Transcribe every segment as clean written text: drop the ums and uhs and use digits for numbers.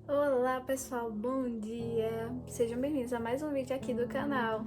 Olá pessoal, bom dia! Sejam bem-vindos a mais um vídeo aqui do canal.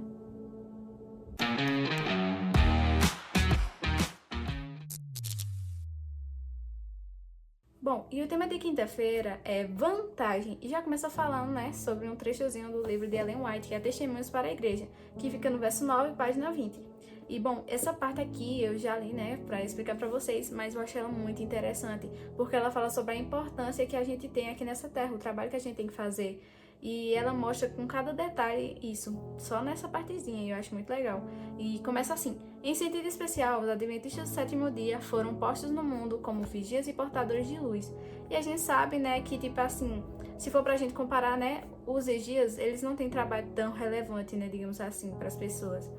Bom, e o tema de quinta-feira é vantagem, e já começa falando, sobre um trechozinho do livro de Ellen White, que é Testemunhos para a Igreja, que fica no verso 9, página 20. E bom, essa parte aqui eu já li, para explicar para vocês, mas eu achei ela muito interessante, porque ela fala sobre a importância que a gente tem aqui nessa terra, o trabalho que a gente tem que fazer. E ela mostra com cada detalhe isso, só nessa partezinha, e eu acho muito legal. E começa assim: em sentido especial, os adventistas do sétimo dia foram postos no mundo como vigias e portadores de luz. E a gente sabe, que tipo assim, se for pra gente comparar, os vigias, eles não têm trabalho tão relevante, digamos assim, para as pessoas.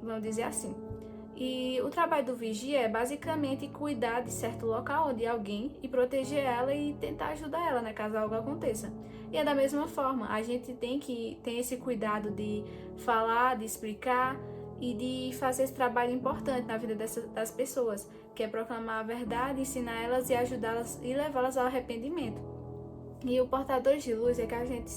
Vamos dizer assim. E o trabalho do vigia é basicamente cuidar de certo local ou de alguém e proteger ela e tentar ajudar ela, caso algo aconteça. E é da mesma forma, a gente tem que ter esse cuidado de falar, de explicar e de fazer esse trabalho importante na vida das pessoas, que é proclamar a verdade, ensinar elas e ajudá-las e levá-las ao arrependimento. E o portador de luz é que a gente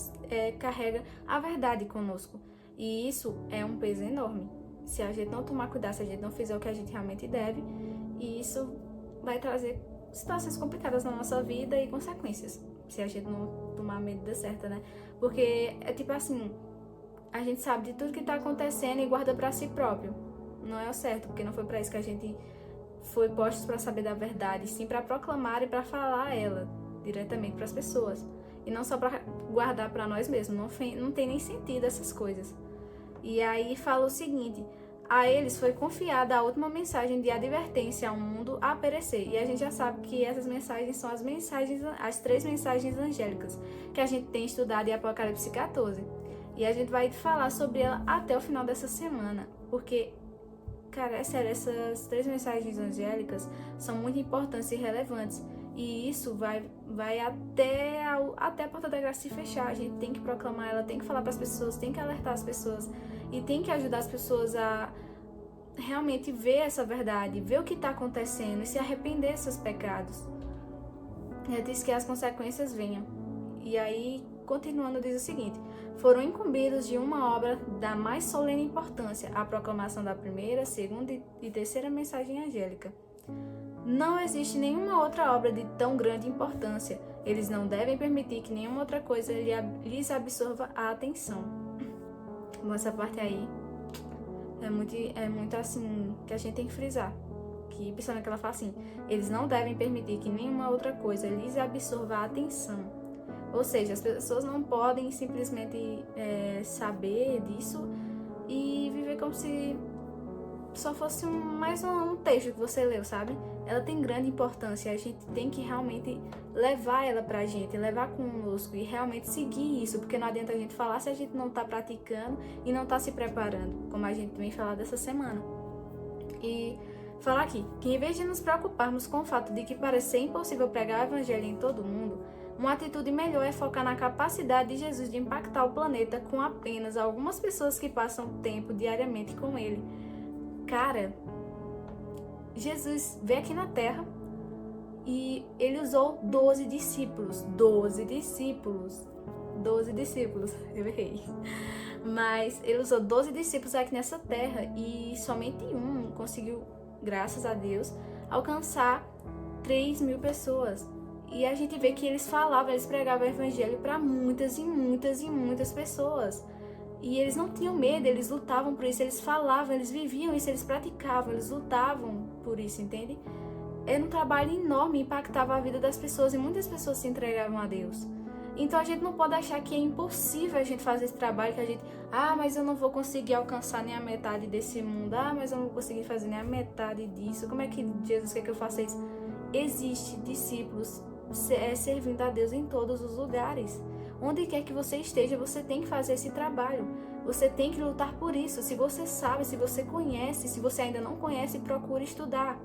carrega a verdade conosco. E isso é um peso enorme. Se a gente não tomar cuidado, se a gente não fizer o que a gente realmente deve, e isso vai trazer situações complicadas na nossa vida e consequências, se a gente não tomar a medida certa, Porque é tipo assim, a gente sabe de tudo que tá acontecendo e guarda pra si próprio. Não é o certo, porque não foi pra isso que a gente foi postos para saber da verdade, sim para proclamar e para falar ela diretamente para as pessoas. E não só para guardar para nós mesmos, não tem nem sentido essas coisas. E aí fala o seguinte: a eles foi confiada a última mensagem de advertência ao mundo a perecer. E a gente já sabe que essas mensagens são as 3 mensagens angélicas que a gente tem estudado em Apocalipse 14. E a gente vai falar sobre ela até o final dessa semana, porque, cara, é sério, essas 3 mensagens angélicas são muito importantes e relevantes. E isso vai até a porta da graça se fechar. A gente tem que proclamar ela, tem que falar para as pessoas, tem que alertar as pessoas e tem que ajudar as pessoas a realmente ver essa verdade, ver o que está acontecendo e se arrepender dos seus pecados. Diz que as consequências venham. E aí, continuando, diz o seguinte: foram incumbidos de uma obra da mais solene importância, a proclamação da primeira, segunda e terceira mensagem angélica. Não existe nenhuma outra obra de tão grande importância. Eles não devem permitir que nenhuma outra coisa lhes absorva a atenção. Bom, essa parte aí é muito assim que a gente tem que frisar. Que, principalmente que ela fala assim: eles não devem permitir que nenhuma outra coisa lhes absorva a atenção. Ou seja, as pessoas não podem simplesmente saber disso e viver como se só fosse mais um texto que você leu, sabe? Ela tem grande importância, a gente tem que realmente levar ela pra gente, levar conosco e realmente seguir isso, porque não adianta a gente falar se a gente não tá praticando e não tá se preparando, como a gente vem falar dessa semana. E falar aqui que, em vez de nos preocuparmos com o fato de que parece ser impossível pregar o evangelho em todo mundo, uma atitude melhor é focar na capacidade de Jesus de impactar o planeta com apenas algumas pessoas que passam tempo diariamente com ele. Cara, Jesus veio aqui na Terra e ele usou 12 discípulos. 12 discípulos. 12 discípulos, eu errei. Mas ele usou 12 discípulos aqui nessa Terra e somente um conseguiu, graças a Deus, alcançar 3.000 pessoas. E a gente vê que eles falavam, eles pregavam o evangelho para muitas e muitas e muitas pessoas. E eles não tinham medo, eles lutavam por isso, eles falavam, eles viviam isso, eles praticavam, eles lutavam por isso, entende? Era um trabalho enorme, impactava a vida das pessoas e muitas pessoas se entregavam a Deus. Então a gente não pode achar que é impossível a gente fazer esse trabalho, que a gente, mas eu não vou conseguir alcançar nem a metade desse mundo, mas eu não vou conseguir fazer nem a metade disso, como é que Jesus quer que eu faça isso? Existe discípulos servindo a Deus em todos os lugares. Onde quer que você esteja, você tem que fazer esse trabalho. Você tem que lutar por isso. Se você sabe, se você conhece, se você ainda não conhece, procure estudar.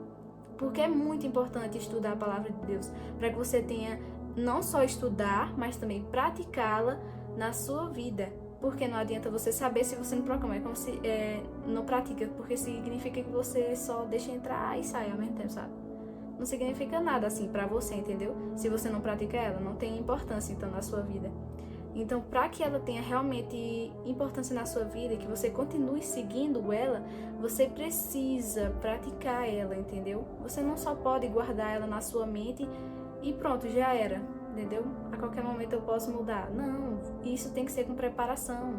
Porque é muito importante estudar a palavra de Deus, para que você tenha não só estudar, mas também praticá-la na sua vida. Porque não adianta você saber se você não proclama, é como se não pratica, porque significa que você só deixa entrar e sai ao mesmo tempo, sabe? não significa nada assim pra você, entendeu? Se você não pratica ela, não tem importância então na sua vida. Então, para que ela tenha realmente importância na sua vida, que você continue seguindo ela, você precisa praticar ela, entendeu? Você não só pode guardar ela na sua mente e pronto, já era, entendeu? A qualquer momento eu posso mudar. Não, isso tem que ser com preparação,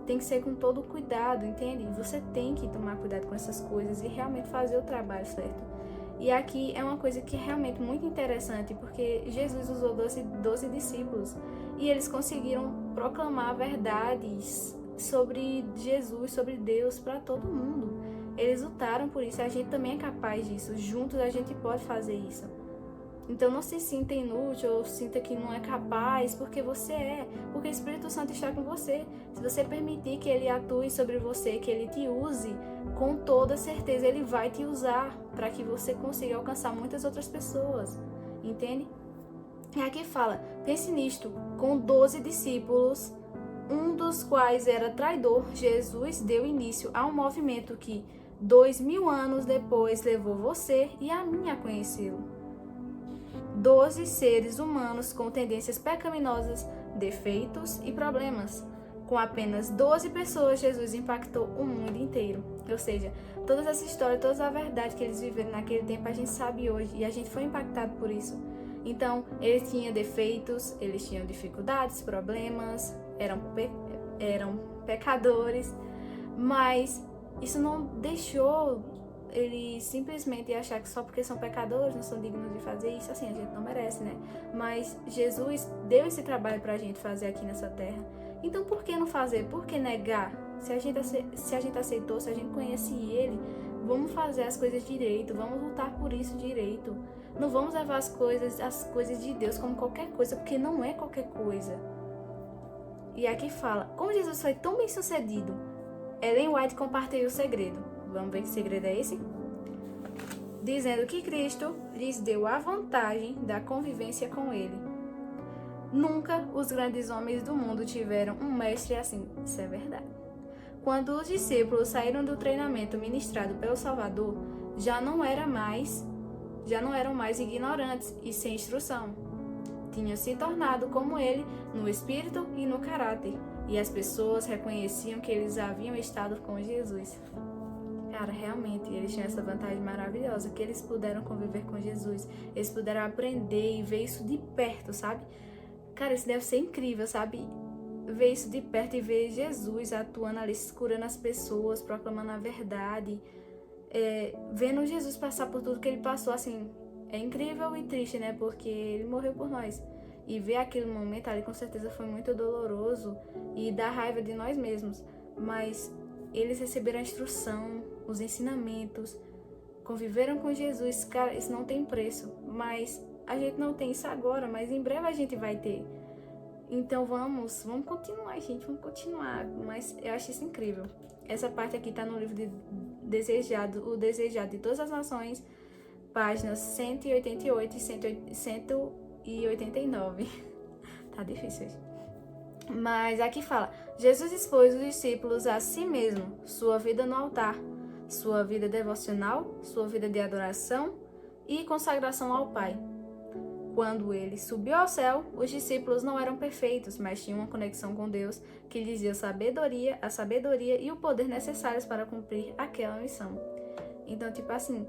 tem que ser com todo o cuidado, entende? Você tem que tomar cuidado com essas coisas e realmente fazer o trabalho certo. E aqui é uma coisa que é realmente muito interessante, porque Jesus usou 12 discípulos e eles conseguiram proclamar verdades sobre Jesus, sobre Deus para todo mundo. Eles lutaram por isso, a gente também é capaz disso, juntos a gente pode fazer isso. Então não se sinta inútil ou sinta que não é capaz, porque você é, porque o Espírito Santo está com você. Se você permitir que ele atue sobre você, que ele te use, com toda certeza ele vai te usar para que você consiga alcançar muitas outras pessoas, entende? E aqui fala, pense nisto, com 12 discípulos, um dos quais era traidor, Jesus deu início a um movimento que 2000 anos depois levou você e a mim a conhecê-lo. 12 seres humanos com tendências pecaminosas, defeitos e problemas. Com apenas 12 pessoas, Jesus impactou o mundo inteiro. Ou seja, toda essa história, toda a verdade que eles viveram naquele tempo, a gente sabe hoje e a gente foi impactado por isso. Então, eles tinham defeitos, eles tinham dificuldades, problemas, eram pecadores, mas isso não deixou eles simplesmente achar que só porque são pecadores não são dignos de fazer isso, assim, a gente não merece, né? Mas Jesus deu esse trabalho pra gente fazer aqui nessa terra. Então por que não fazer? Por que negar? Se a gente aceitou, se a gente conhece Ele, vamos fazer as coisas direito, vamos lutar por isso direito. Não vamos levar as coisas de Deus como qualquer coisa, porque não é qualquer coisa. E aqui fala, como Jesus foi tão bem sucedido, Ellen White compartilhou o segredo. Vamos ver que segredo é esse? Dizendo que Cristo lhes deu a vantagem da convivência com Ele. Nunca os grandes homens do mundo tiveram um mestre assim. Isso é verdade. Quando os discípulos saíram do treinamento ministrado pelo Salvador, já não eram mais ignorantes e sem instrução. Tinham se tornado como ele no espírito e no caráter, e as pessoas reconheciam que eles haviam estado com Jesus. Cara, realmente, eles tinham essa vantagem maravilhosa, que eles puderam conviver com Jesus, eles puderam aprender e ver isso de perto, sabe? Cara, isso deve ser incrível, sabe? Ver isso de perto e ver Jesus atuando ali, curando as pessoas, proclamando a verdade, vendo Jesus passar por tudo que ele passou, assim, é incrível e triste, né? Porque ele morreu por nós. E ver aquele momento ali, com certeza, foi muito doloroso e dá raiva de nós mesmos, mas eles receberam a instrução, os ensinamentos, conviveram com Jesus, cara, isso não tem preço, mas a gente não tem isso agora, mas em breve a gente vai ter. Então vamos continuar, gente, vamos continuar, mas eu acho isso incrível. Essa parte aqui tá no livro de O Desejado de Todas as Nações, páginas 188 e 189. Tá difícil hoje. Mas aqui fala, Jesus expôs os discípulos a si mesmo, sua vida no altar, sua vida devocional, sua vida de adoração e consagração ao Pai. Quando ele subiu ao céu, os discípulos não eram perfeitos, mas tinham uma conexão com Deus que lhes deu a sabedoria e o poder necessários para cumprir aquela missão. Então, tipo assim,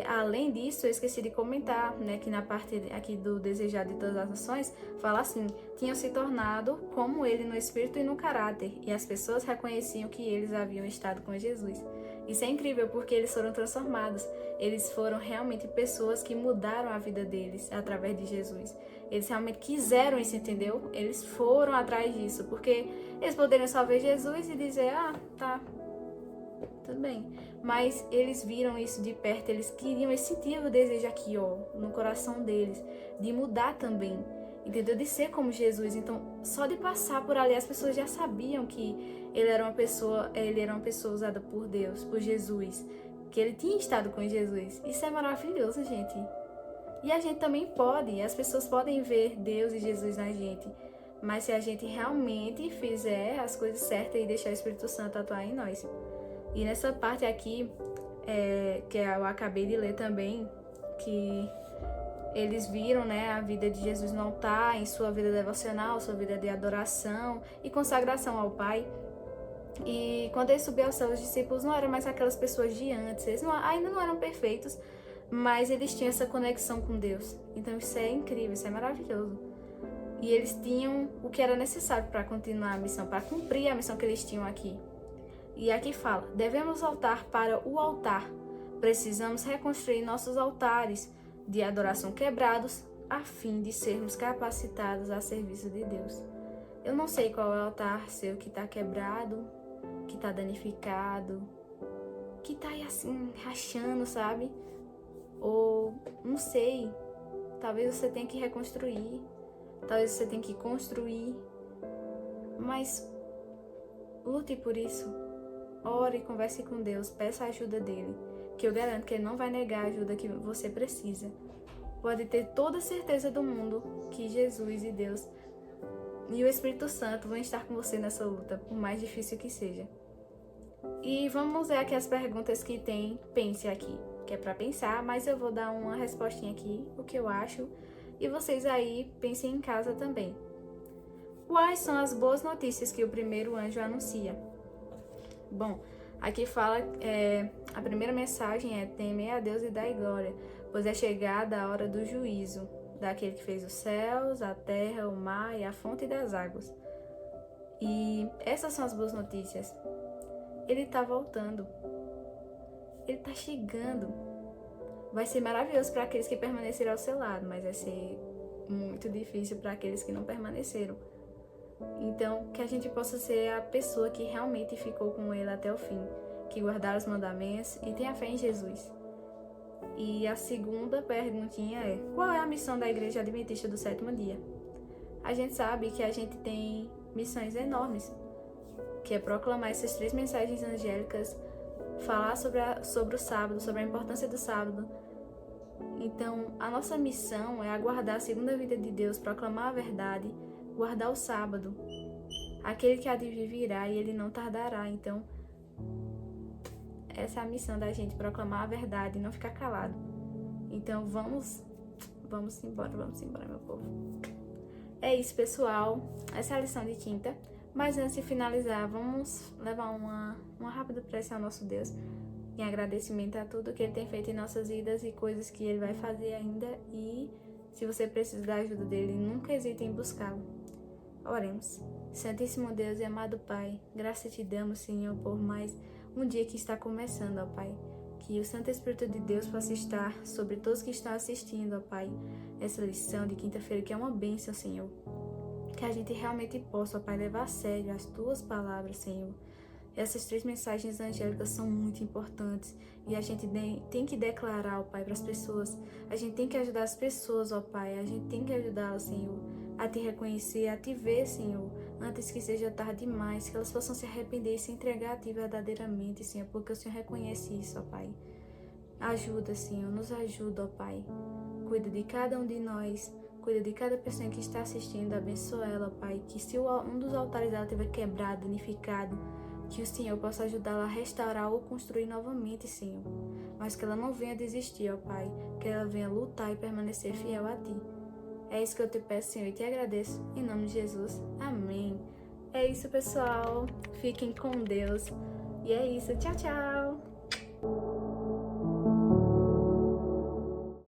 além disso, eu esqueci de comentar, né, que na parte aqui do Desejado de Todas as Nações, fala assim, tinham se tornado como ele no espírito e no caráter, e as pessoas reconheciam que eles haviam estado com Jesus. Isso é incrível porque eles foram transformados, eles foram realmente pessoas que mudaram a vida deles através de Jesus. Eles realmente quiseram isso, entendeu? Eles foram atrás disso, porque eles poderiam só ver Jesus e dizer, tá, tudo bem. Mas eles viram isso de perto, eles queriam, eles sentiam o desejo aqui, ó, no coração deles, de mudar também, entendeu? De ser como Jesus. Então, só de passar por ali, as pessoas já sabiam que ele era uma pessoa usada por Deus, por Jesus, que ele tinha estado com Jesus. Isso é maravilhoso, gente. E a gente também pode, as pessoas podem ver Deus e Jesus na gente, mas se a gente realmente fizer as coisas certas e deixar o Espírito Santo atuar em nós. E nessa parte aqui, que eu acabei de ler também, que eles viram, né, a vida de Jesus no altar, em sua vida devocional, sua vida de adoração e consagração ao Pai. E quando ele subiu ao céu, os discípulos não eram mais aquelas pessoas de antes, eles ainda não eram perfeitos, mas eles tinham essa conexão com Deus. Então isso é incrível, isso é maravilhoso. E eles tinham o que era necessário para continuar a missão, para cumprir a missão que eles tinham aqui. E aqui fala, devemos voltar para o altar. Precisamos reconstruir nossos altares de adoração quebrados, a fim de sermos capacitados a serviço de Deus. Eu não sei qual é o altar seu que está quebrado, que está danificado, que está aí assim, rachando, sabe? Ou, não sei, talvez você tenha que reconstruir, talvez você tenha que construir, mas lute por isso. Ore, converse com Deus, peça a ajuda dele, que eu garanto que ele não vai negar a ajuda que você precisa. Pode ter toda a certeza do mundo que Jesus e Deus e o Espírito Santo vão estar com você nessa luta, por mais difícil que seja. E vamos ver aqui as perguntas que tem, pense aqui, que é para pensar, mas eu vou dar uma respostinha aqui, o que eu acho, e vocês aí pensem em casa também. Quais são as boas notícias que o primeiro anjo anuncia? Bom, aqui fala, a primeira mensagem é: teme a Deus e dai glória, pois é chegada a hora do juízo, daquele que fez os céus, a terra, o mar e a fonte das águas. E essas são as boas notícias. Ele está voltando. Ele está chegando. Vai ser maravilhoso para aqueles que permaneceram ao seu lado, mas vai ser muito difícil para aqueles que não permaneceram. Então, que a gente possa ser a pessoa que realmente ficou com ele até o fim, que guardar os mandamentos e tenha fé em Jesus. E a segunda perguntinha é: qual é a missão da Igreja Adventista do Sétimo Dia? A gente sabe que a gente tem missões enormes, que é proclamar essas 3 mensagens angélicas, falar sobre o sábado, sobre a importância do sábado. Então, a nossa missão é aguardar a segunda vinda de Deus, proclamar a verdade, guardar o sábado. Aquele que há de vir virá e ele não tardará. Então, essa é a missão da gente, proclamar a verdade e não ficar calado. Então, vamos embora, meu povo. É isso, pessoal. Essa é a lição de quinta. Mas antes de finalizar, vamos levar uma rápida prece ao nosso Deus, em agradecimento a tudo que Ele tem feito em nossas vidas e coisas que Ele vai fazer ainda. E se você precisa da ajuda dEle, nunca hesite em buscá-lo. Oremos. Santíssimo Deus e amado Pai, graça te damos, Senhor, por mais um dia que está começando, ó Pai. Que o Santo Espírito de Deus possa estar sobre todos que estão assistindo, ó Pai, essa lição de quinta-feira, que é uma bênção, Senhor. Que a gente realmente possa, ó Pai, levar a sério as Tuas palavras, Senhor. Essas 3 mensagens angélicas são muito importantes e a gente tem que declarar, ó Pai, para as pessoas. A gente tem que ajudar as pessoas, ó Pai. A gente tem que ajudá-las, Senhor, a te reconhecer, a te ver, Senhor, antes que seja tarde demais, que elas possam se arrepender e se entregar a Ti verdadeiramente, Senhor, porque o Senhor reconhece isso, ó Pai. Ajuda, Senhor, nos ajuda, ó Pai. Cuida de cada um de nós, cuida de cada pessoa que está assistindo, abençoa ela, ó Pai, que se um dos altares dela estiver quebrado, danificado, que o Senhor possa ajudá-la a restaurar ou construir novamente, Senhor. Mas que ela não venha desistir, ó Pai, que ela venha lutar e permanecer fiel a Ti. É isso que eu te peço, Senhor, e te agradeço. Em nome de Jesus. Amém. É isso, pessoal. Fiquem com Deus. E é isso. Tchau, tchau.